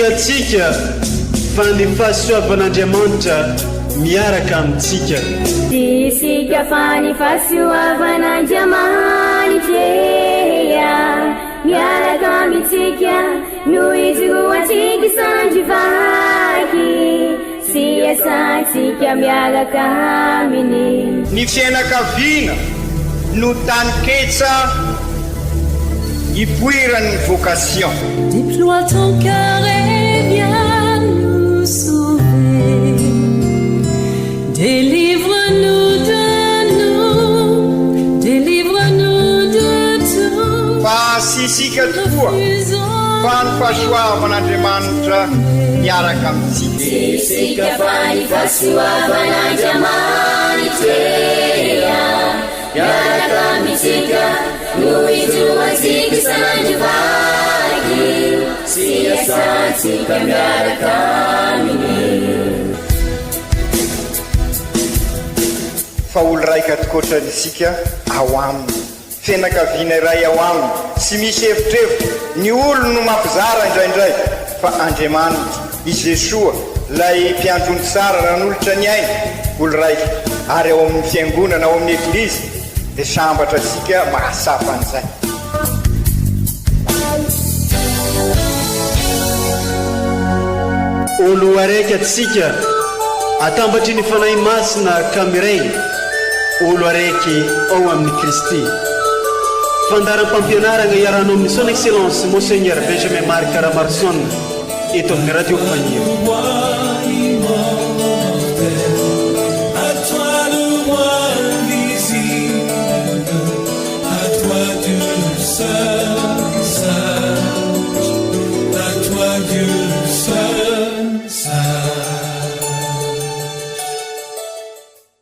atsika fa ny fahasoavan'Andriamanitra miaraka amintsika. Isika fa ny fahasoavan'Andriamanitra miaraka amintsika noho izy roantsika sandrivaky sy asantsika miaraka aminy. Ny fianakaviana no taniketsa ipoiran'ny vocation. Déploie ton cœur et viens nous sauver. Délivre-nous de nous, délivre-nous de tout. Fa sisika tokoa fa ny fahasoavan'Andriamanitra miaraka amintsika. Sisika fa ny fahasoavan'Andriamanitra miaraka amintsika noho izy roantsika sandrivaky sy asantsika miaraka aminy. Fa olo raika atokotran'isika ao aminy, fianakaviana iray ao aminy, sy misy hevitrevitra ny olo no mampizara indraindray fa Andriamanitra i Jesoa lay mpiandrony tsara ran'olotra ny aina olo raika ary ao amin'ny fiangonana ao amin'ny eglizy dia sambatra asika mahasapa an'izay. Olo araiky atsika atambatry ny fanahy masina kamiray olo araiky ao amin'ny Kristy. Fandaram-pampianarana iarano amin'ny son excellence Monseigneur Benjamin Marc Ramarson eto amin'ny radio Fagniry.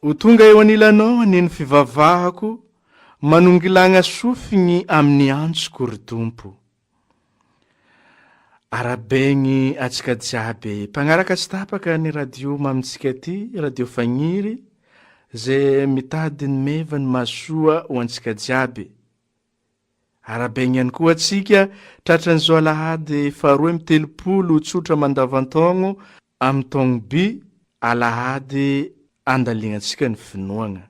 Ho tonga eo anilanao aneny fivavahako manongilagna sofigny amin'ny antsoko ry Tompo. Arabegny atsika jiaby mpagnaraka sy tapaka ny radio mamintsika ty radio Fagniry zay mitady ny mevany masoa ho antsika jiaby. Arabegny ihany koa atsika tratran'izao alahady faharoa amby telopolo tsotra mandavantaogno amin'ny taogno by alahady andalignantsika ny finoagna.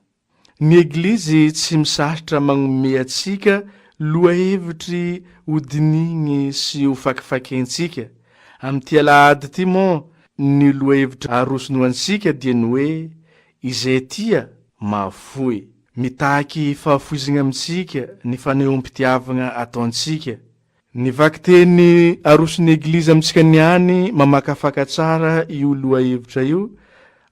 Ny eglizy tsy misahatra magnome atsika loha hevitry hodinigny sy ho fakifakentsika. Amin'ty alahady ty mo ny loha hevitry arosony antsika dia ny hoe izay tia mahafoy. Mitaky fahafoizigna amintsika ny fanehoam-pitiavagna ataontsika. Ny vaky teny arosony eglizy amintsika niany mamakafaka tsara io loha hevitra io.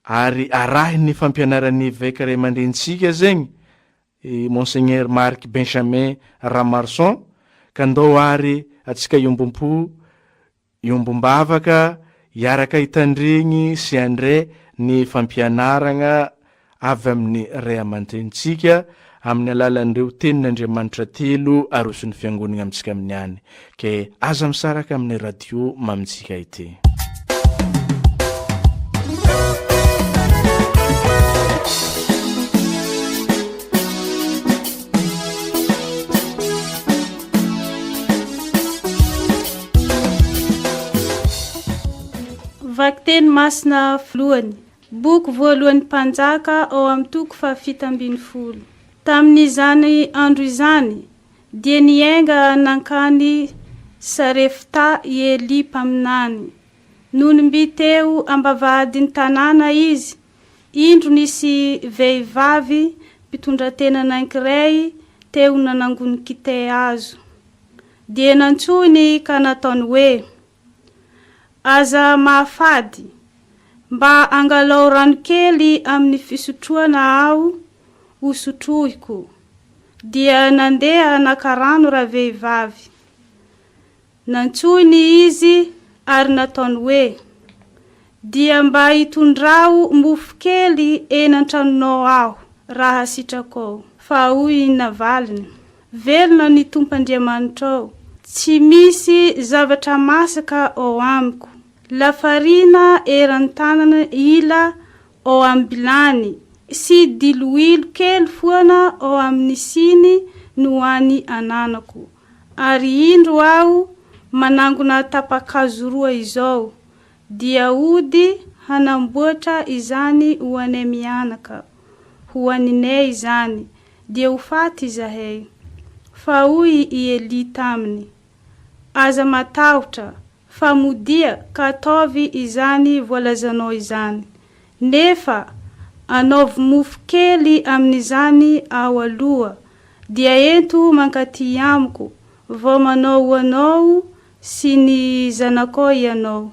Ary arahy ny fampianarany évêque ray aman-drentsika zegny Monseigneur Marc Benjamin Ramarson ka ndao ary atsika iombom-po iombom-bavaka iaraka hitandregny sy andre ny fampianarana avy amin'ny ray aman-drentsika amin'ny alalan'ireo tenin'Andriamanitra telo arosony fiangonana amintsika amin'ny any. Ke aza misaraka amin'ny radio mamintsika ity. Vaky teny masina voalohany boky voalohan'ny mpanjaka ao amin'ny toko faha-7 tamin'izany andro izany dia niainga nankany Sarefta Eli mpaminany noho nimby teo ambavahadin'ny tanàna izy. Indro nisy vehivavy mpitondra tena anankiray teo nanangony kite azo dia nantsony ka nataony hoe aza mahafady mba angalao rano kely amin'ny fisotroana aho ho sotrohiko. Dia nandeha nakarano raha vehivavy. Nantsony izy ary nataony hoe dia mba hitondrao mofo kely eny an-tranonao aho raha sitrako. Fa hoy navaliny velona ny Tompoandriamanitra tsy misy zavatra masaka ao amiko. Lafarina eran'ny tanana ila ao amin'ny bilany sy diloilo kely foana ao amin'ny siny no hoany ananako. Ary indro aho manangona tapakazo roa izao dia ody hanamboatra izany ho anay mianaka, ho aninay izany, dia ho faty izahay. Fa hoy i Eli taminy, aza matahotra, fa modia ka ataovy izany voalazanao izany. Nefa anaovy mofo kely amin'izany ao aloha, dia ento mankaty amiko, vao manao anao sy ny zanakao ianao.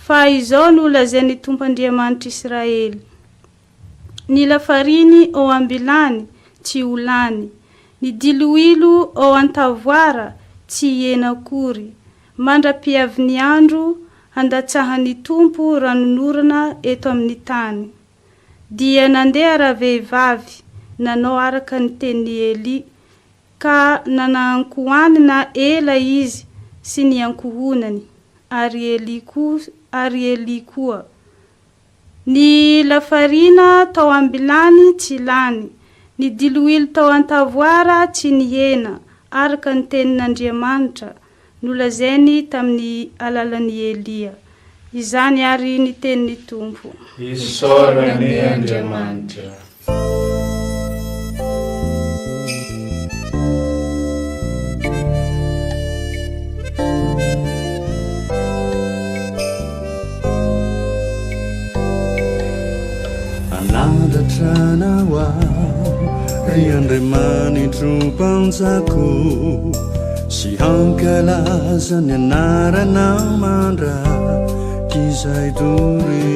Fa izao no lazainy Tompoandriamanitra Israely. Ny lafariny ao ambilany tsy ho lany, ny diloilo ao antavoara tsy hena akory. Mandra-piavy ny andro handatsahany Tompo ranonorana eto amin'ny tany. Dia nandeha ravehivavy nanao araka ny teny Eli, ka nanankoanina ela izy sy ny ankohonany, ary Eli koa. Ny lafarina tao ambilany tsy lany, ny diloilo tao antavoara tsy nihena, araka ny tenin'Andriamanitra nolazainy tamin'ny alalan'ny Elia. Izany ary ny tenin'ny Tompo. Isaorany Andriamanitra. Anadatrana ry Andriamanitra mpanjako, sy hankalaza ny anarana mandrak'izay dory.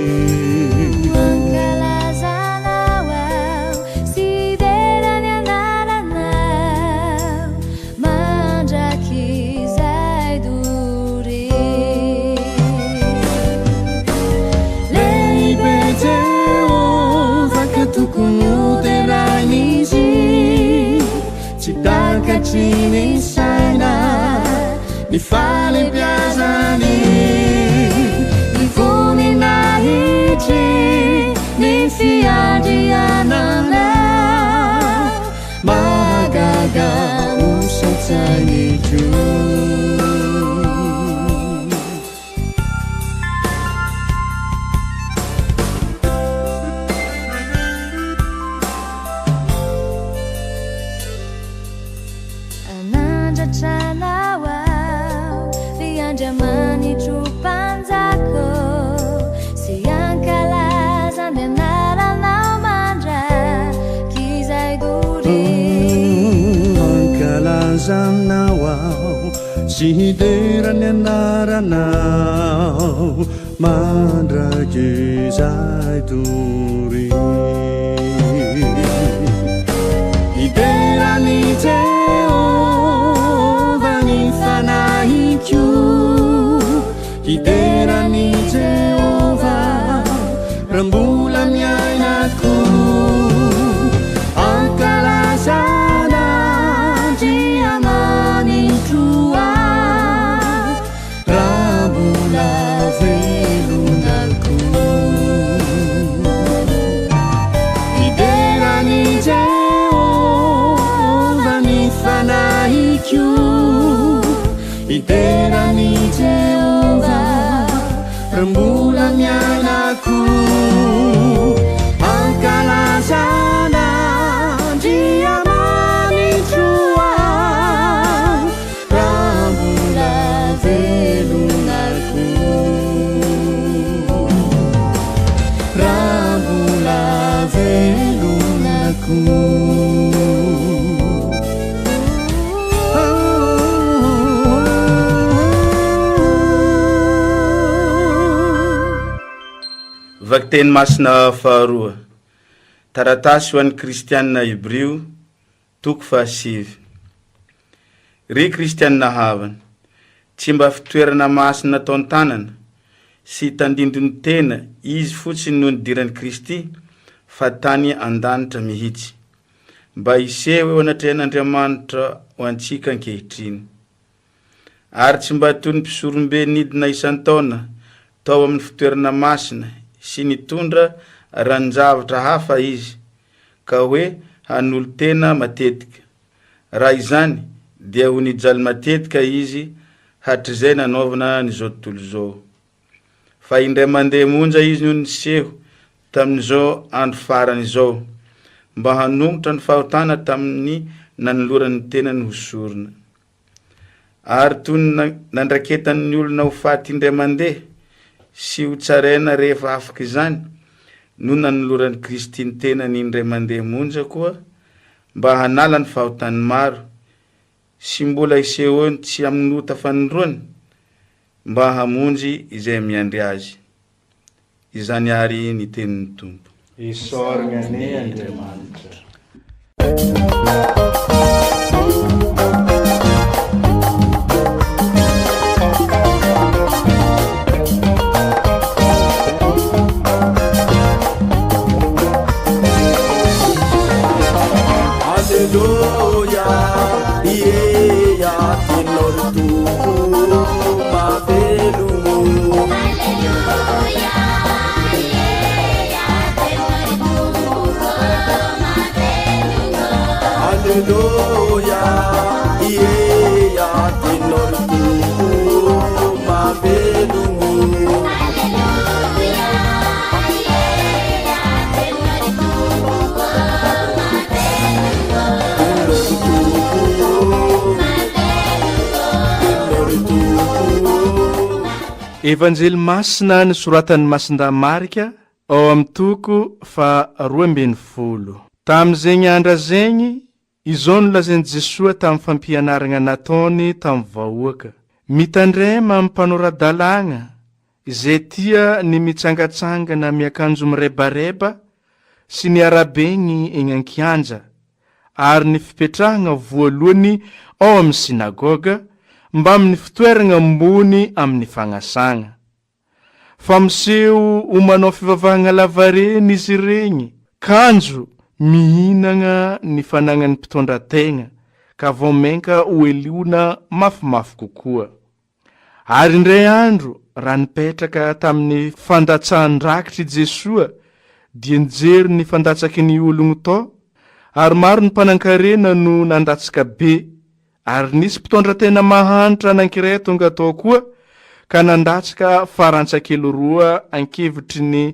Ni saina ni fale piazani ni funi na hitri ni fiadi anana magaga usatsani juu. Zanawao sihiderany anaranao mandrak'izay dory. Iderany Jehova ny fanahiko, iderany Jehova rambola miainako. Iderany Jehova rembulan miainaku, angkalazana dia manitua rambula velunarku, rambula velunarku. Vakteny masina faharoa. Taratasy ho an'ny kristianina Hebreo toko fahasivy. Ry kristianina havana, tsy mba fitoerana masina tao an-tanana sy tandindony tena izy fotsiny noho ny diran'ny Kristy fa tany an-danitra mihitsy, mba hiseho eo anatrehan'Andriamanitra ho antsika ankehitriny. Ary tsy mba toy ny mpisorombe nidina isan-taona tao amin'ny fitoerana masina sy nitondra ranjavatra hafa izy, ka hoe hanolo tena matetika. Raha izany dia ho nijaly matetika izy hatrizay nanaovana nyzao tontolo zao. Fa indray mandeha monja izy no niseho tamin'izao andro farany izao mba hanombotra ny fahotana tamin'ny nanoloran'ny tena ny hosorona. Ary toy nandraketan'ny olona ho faty indray mandeha sy ho tsaraina rehefa afaka izany no nanoloran'ny Kristy ny tena ny indray mandeha monja koa mba hanala ny fahotany maro sy mbola isehony tsy aminota fanondroany mba hamonjy izay miandry azy. Izany ary ny tenin'ny Tompo. Isoragna ne Andriamanitra. Evanjely masina ny soratan'ny Masinda Marika ao amin'ny toko 12. Tamin'izegny andra zegny izao no lazainy Jesosy tamin'ny fampianarana nataony tamin'ny vahoaka. Mitandrema amin'ny mpanoradalagna izay tia ny mitsangatsangana miakanjo mirebareba sy ny arabegny eny an-kianja ary ny fipetrahana voalohany ao amin'ny sinagoga mba amin'ny fitoerana ambony amin'ny fagnasagna. Fa miseho ho manao fivavahana lavareny izy ireny, kanjo mihinana ny fanagnany mpitondran-tegna ka vao menka ho eliona mafimafy kokoa. Ary indray andro raha nipetraka tamin'ny fandatsahan-drakitry Jesosy dia nijery ny fandatsaky ny ologno tao ary maro ny mpanankarena no nandatsaka be. Ary nisy mpitondran-tena mahantra anankiray tonga tao koa ka nandatsaka farantsakelo 2 ankevitry ny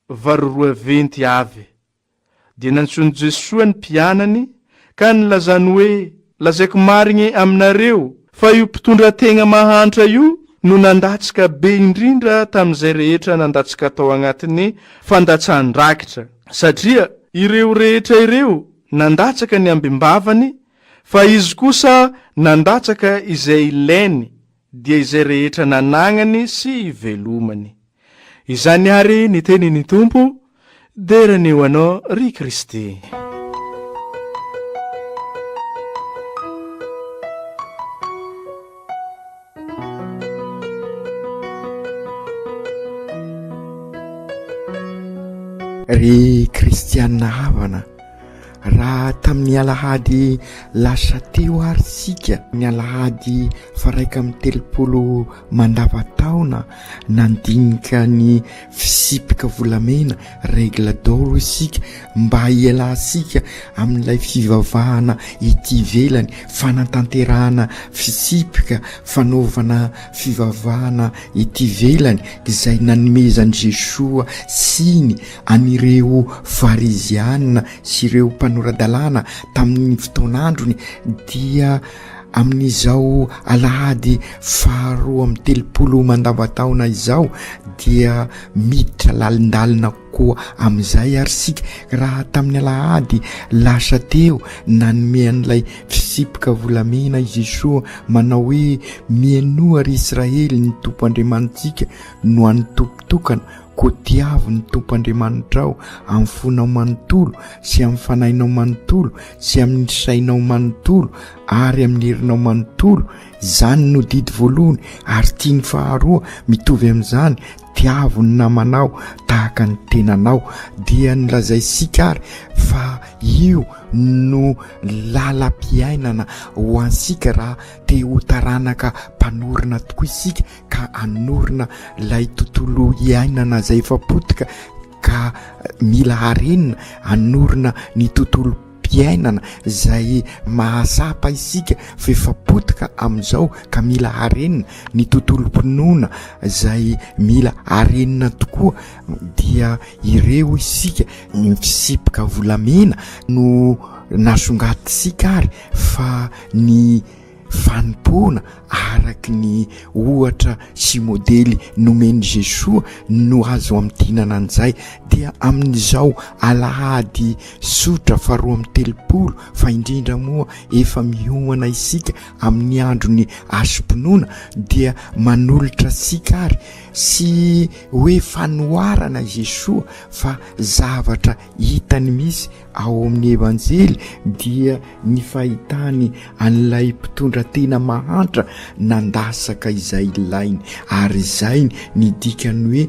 20 avy. Dia nantsoiny Jesosy ny mpianany ka nilazany hoe, lazaiko marigny aminareo fa io mpitondran-tena mahantra io no nandatsaka be indrindra tamin'izay rehetra nandatsaka tao agnatin'ny fandatsahan-drakitra. Satria ireo rehetra ireo nandatsaka ny ambimbavany, fa izy kosa nandatsaka izay ilainy dia izay rehetra nanagnany sy velomany. Izany ary ny tenin'ny Tompo, derany ho anao ry Kristy. Ry kristianina havana, raha tamin'ny alahady lasa teo ary sika ny alahady 130 mandava-taona nandinika ny fisipika volamena règle d'or isika mba hialasika amin'ilay fivavahana ity velany fanatanterahana fisipika fanaovana fivavahana ity velany izay nanomezan'i Jesosy siny anireo farizianina sy ireo panoradalana tamin'ny fotoanandrony dia amin'izao alahady 230 mandava-taona izao dia miditra lalindalina koa amin'izay ary sika raha tamin'ny alahady lasa teo nanomean'ilay fisipika volamena i Jesosy manao hoe mianoa ry Israely ny tompo andriamanitsika no any tompotokana kotiavo ny tompo andriamanitrao amin'ny fonao manontolo sy amin'ny fanahinao manontolo sy amin'ny sainao manontolo ary amin'ny herinao manontolo. Izany no didy voalohany ary tiany faharoa mitovy amin'izany tiavo ny namanao tahaka ny tenanao. Dia nilazay sika ary fa io no lalam-piainana ho ansika raha te ho taranaka mpanorina tokoa isika ka hanorina lay tontolo iainana zay efa potika ka mila harenina hanorina ny tontolo fiainana zay mahasapa isika fefapotika amin'izao ka mila harenina ny tontolom-pinoana zay mila harenina tokoa dia ireo isika ny fisipoka volamena no nasongatisika ary fa ny fanimpona araky ny ohatra sy modely nomeny Jesoa no azo amtinana an'izay dia amin'izao alahady sotra 2:30 fa indrindra moa efa mihomana isika amin'ny androny asom-pinoana dia manolotra sika ary sy hoe fanoharana Jesoa fa zavatra hitany misy ao amin'ny evanjely dia ny fahitany an'ilay mpitondra tena mahantra nandasaka izay ilainy ary izay ny dikany hoe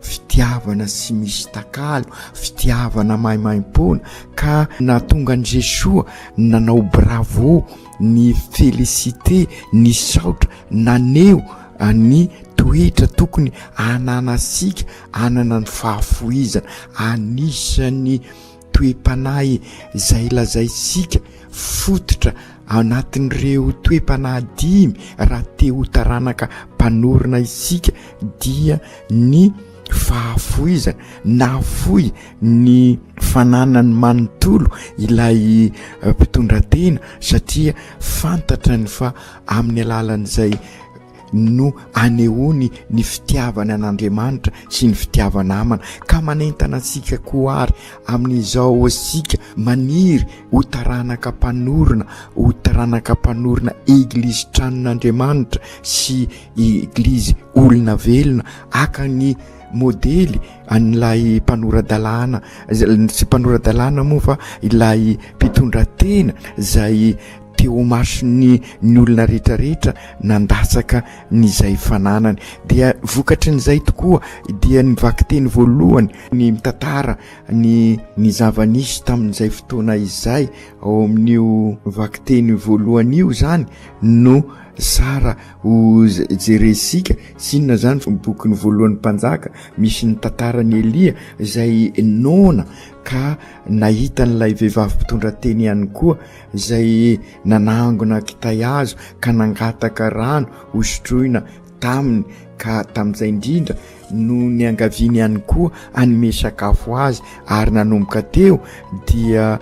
fitiavana sy misy takalo, fitiavana maimaim-pona ka natonga ny Jesoa nanao bravo, ny félicité, ny saotra naneo ny toetra tokony ananasika anana ny fahafoizana anisany toe-panahy zay lazaisika fototra anatin'ireo toe-panahy 5 raha te ho taranaka mpanorona isika dia ny fahafoizana nafoy ny fananany manontolo ilay mpitondra tena satria fantatrany fa amin'ny alalan'izay no anehoany ny fitiavana an'Andriamanitra sy ny fitiavana amana ka manentana asika koa ary amin'izao asika maniry ho taranaka mpanorona eglizy tranon'Andriamanitra sy eglizy olona velona aka ny modely an'ilay mpanoradalàna sy mpanoradalàna moa fa ilay mpitondra tena zay teo masony ny olona rehetrarehetra nandasaka nyzay fananany dia vokatry n'izay tokoa dia nivaky teny voalohany ny mitantara ny zava-nisy tamin'izay fotoana izay ao amin'io vaky teny voalohany io zany no sara ho jeresika sinona zany bokyny voalohan'ny mpanjaka misy ny tantarany Elia zay nona ka nahita n'ilay vehivavy mpitondra teny ihany koa zay nanangona kitay hazo ka nangataka rano hosotroina taminy ka tamin'izay indrindra no ny angaviany ihany koa anome sakafo azy ary nanomboka teo dia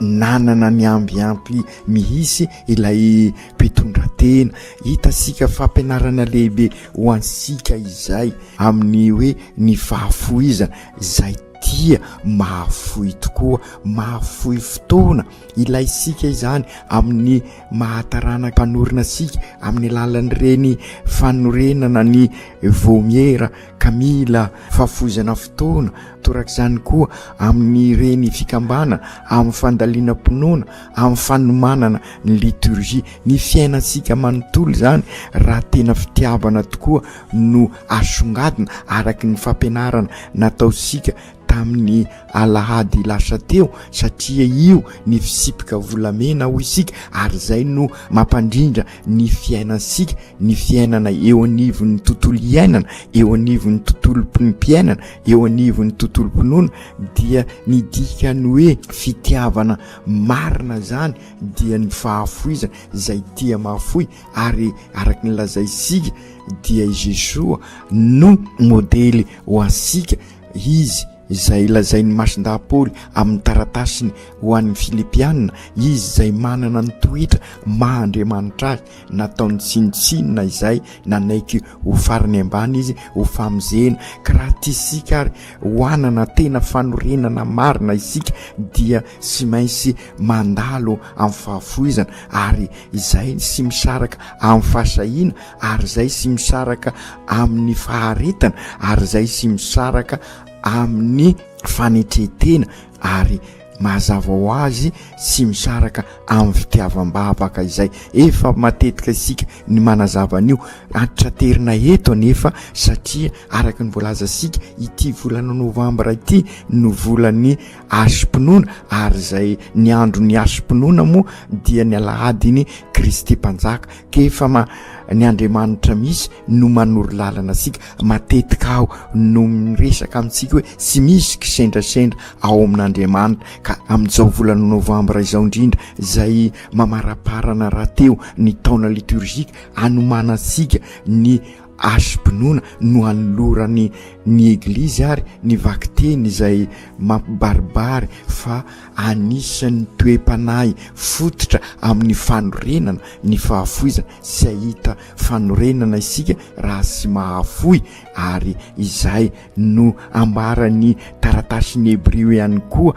nanana ny ambiampy mihisy ilay mpitondra tena hitasika fampianarana lehibe ho ansika izay amin'ny hoe ny fahafoizana zay dia mahafoy tokoa mahafoy fotoana ilaysika izany amin'ny mahatarana mpanorina sika amin'ny alalan'ireny fanorenana ny vomiera kamila fahafoizana fotoana torak'izany koa amin'ny reny fikambana amin'ny fandaliana mpinoana amin'ny fanomanana ny liturgie ny fiainasika manontolo zany raha tena fitiavana tokoa no asongadina araky ny fampianarana nataosika tamin'ny alahady lasa teo satria io ny fisipika volamena ho isika ary zay no mampandrindra ny fiainasika ny fiainana eo anivon'ny tontolo iainana eo anivon'ny tontolo mpiainana eo anivon'ny tontolo mpinoana dia ny dikany hoe fitiavana marina zany dia ny fahafoizana zay tia mahafoy ary araky ny lazaisika dia Jesoa no modely ho ansika izy izay lazainy masin-dahapoly amin'ny taratasiny ho an'ny Filipianina izy zay manana ny toetra mahandriamanitra azy nataony tsinitsinina izay nanaiky ho farany ambany izy ho famozena ka raha tisika ary hoanana tena fanorenana marina isika dia sy mainsy mandalo amin'ny fahafoizana ary izay sy misaraka amin'ny fahasahina ary izay sy misaraka amin'ny faharetana ary izay sy misaraka amin'ny fanetretena ary mazava ho azy sy misaraka amin'ny fitiavam-bavaka izay efa matetika isika ny manazava an'io antraterina eto nefa satria araky ny voalaza sika ity volana novambra ity no volany asom-pinoana ary zay ny andro ny asom-pinoana moa dia ny alahadiny Kristy mpanjaka ka efa ny Andriamanitra misy no manoro lalana asika. Matetika aho no miresaka amintsika hoe sy misy kisendrasendra ao amin'Andriamanitra. Ka amin'izao volana novambra izao indrindra izay mamaraparana rahateo ny taona liturgika, anomana asika ny asom-pinoana no anolorany ny eglizy ary ny vakiteny izay mampibaribary fa anisan'ny toe-panahy fototra amin'ny fanorenana ny fahafoizana. Sy ahita fanorenana isika raha sy mahafoy, ary izay no ambarany taratasiny Hebreo ihany koa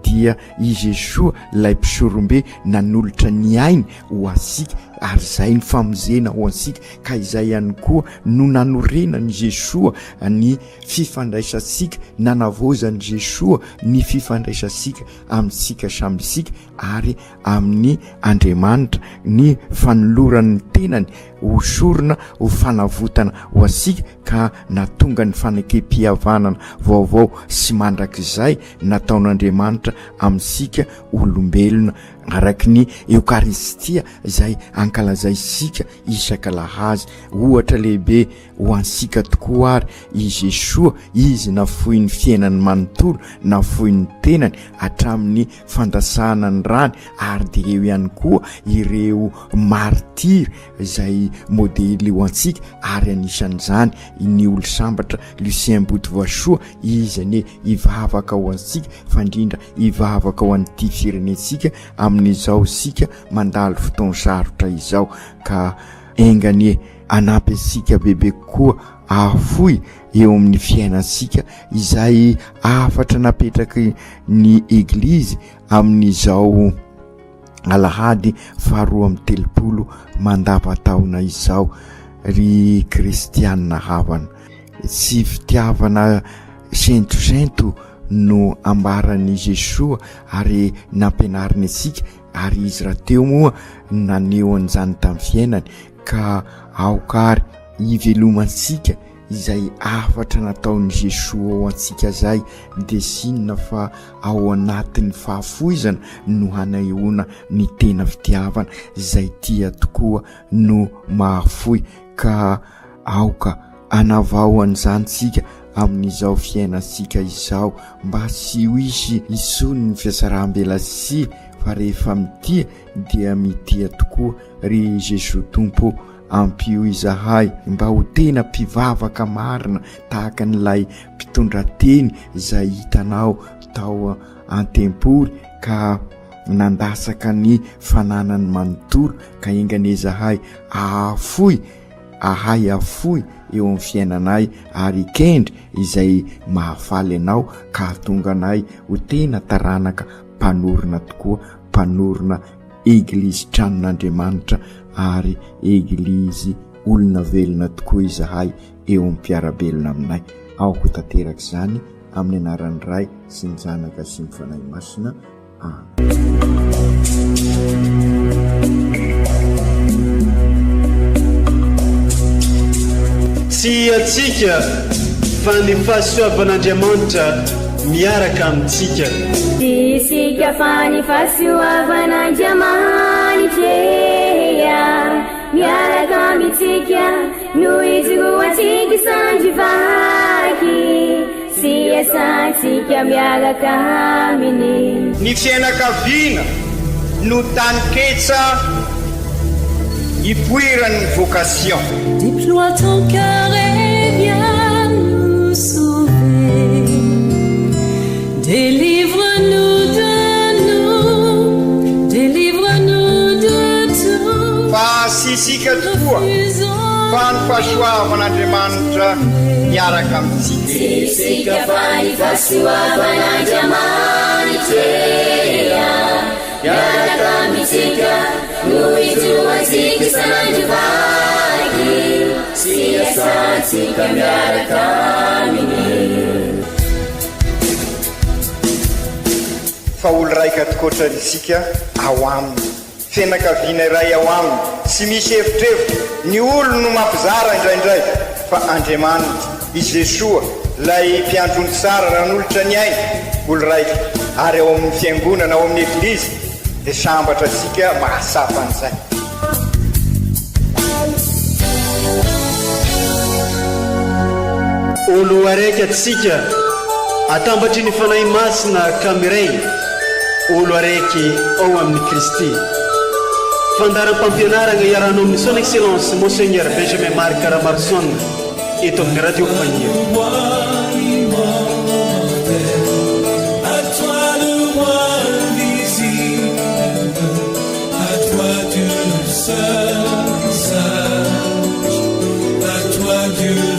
dia i Jesosy ilay mpisorombe nanolotra ny ainy ho asika, ary izay ny famonjena ho asika. Ka izay ihany koa no nanorenany Jesosy ny fifandraisansika, nanavozany Jesosy ny fifandraisansika amintsika samy isika ary amin'ny Andriamanitra, ny fanolorany tenany hosorona ho fanavotana ho asika, ka natonga ny fanekem-pihavanana vaovao sy mandrakizay nataon'Andriamanitra amintsika olombelona araky ny Eukaristia izay ankalazay isika isan-kalahazy. Ohatra lehibe ho ansika tokoa ary i Jesosy, izy nafoy ny fiainany manontolo, nafoy ny tenany hatramin'ny fandasana ny rany, ary dia eo ihany koa ireo martiry izay modely ho antsika. Ary anisan'izany ny olo sambatra Lucien Botovoasoa, izany ivavaka ho antsika, fa indrindra ivavaka ho an'ity firenentsika amin'izao sika mandalo fotoana sarotra izao. Ka engany anampy asika bebe koa afoy eo amin'ny fiainansika izay afatra napetraky ny eglizy amin'izao alahady 2 mandava-taona izao. Ry kristianina havana, sy fitiavana sento no ambarany Jesosy ary nampianariny asika, ary izy rahateo moa naneo an'izany tamin'ny fiainany. Ka aokary ivelomansika izay afatra nataon'i Jesosy ao antsika zay, dia sinona fa ao anatin'ny fahafoizana no hanahoana ny tena fitiavana izay tia tokoa no mahafoy. Ka aoka anavao an'izany tsika amin'izao fiainansika izao, mba sy ho isy isony ny fiasaram-belasi, fa rehefa mitia dia mitia tokoa. Ry Jesosy Tompo, ampio izahay mba ho tena mpivavaka marina tahaka n'ilay mpitondra teny izay hitanao tao an-tempoly, ka nandasaka ny fananany manontolo. Ka engany izahay ahafoy eo amin'ny fiainanay, ary kendry izay mahafaly anao, ka tonga anay ho tena taranaka mpanorona tokoa, mpanorona eglizy tranon'Andriamanitra ary eglizy olona velona tokoa izahay eo amin'ny mpiarabelona aminay. Aoko tanteraka izany amin'ny anaran'ny Ray sy ny Zanaka sy ny Fanahy Masina. Tsy atsika fa ny fahasoavan'Andriamanitra miaraka amintsika. Isika fa ny fahasoavan'Andriamanitra miaraka amintsika, no izy roantsika sandrivaky, sy asantsika miaraka aminy. Ny fianakaviana no taniketsa ipoiran'ny vocation. Déploie ton cœur et viens nous sauver. Délivre-nous de nous, délivre-nous de tout. Fa sisika tokoa fa ny fahasoavan'Andriamanitra miaraka amintsika. Sisika fa ny fahasoavan'Andriamanitra miaraka amintsika, no izy roantsika sandrivaky, sy asantsika miaraka aminy. Fa olo raika tokoatrany isika ao aminy, fianakaviana iray ao aminy, sy misy hevitrevitra. Ny olo no mampizara indraindray, fa Andriamanitra i Jesosy lay mpiandrony tsara nanolotra ny ainy olo raika, ary ao amin'ny fiangonana, ao amin'ny eglizy dia sambatra asika mahasapa an'izay. olo araiky atsika atambatry ny fanahy masina kamiray olo araiky ao amin'ny Kristy. Fandaram-pampianarana iarahanao amin'ny son excellence Monseigneur Benjamin Marc Caramarson eto amin'ny radio Fagniry. À toi Dieu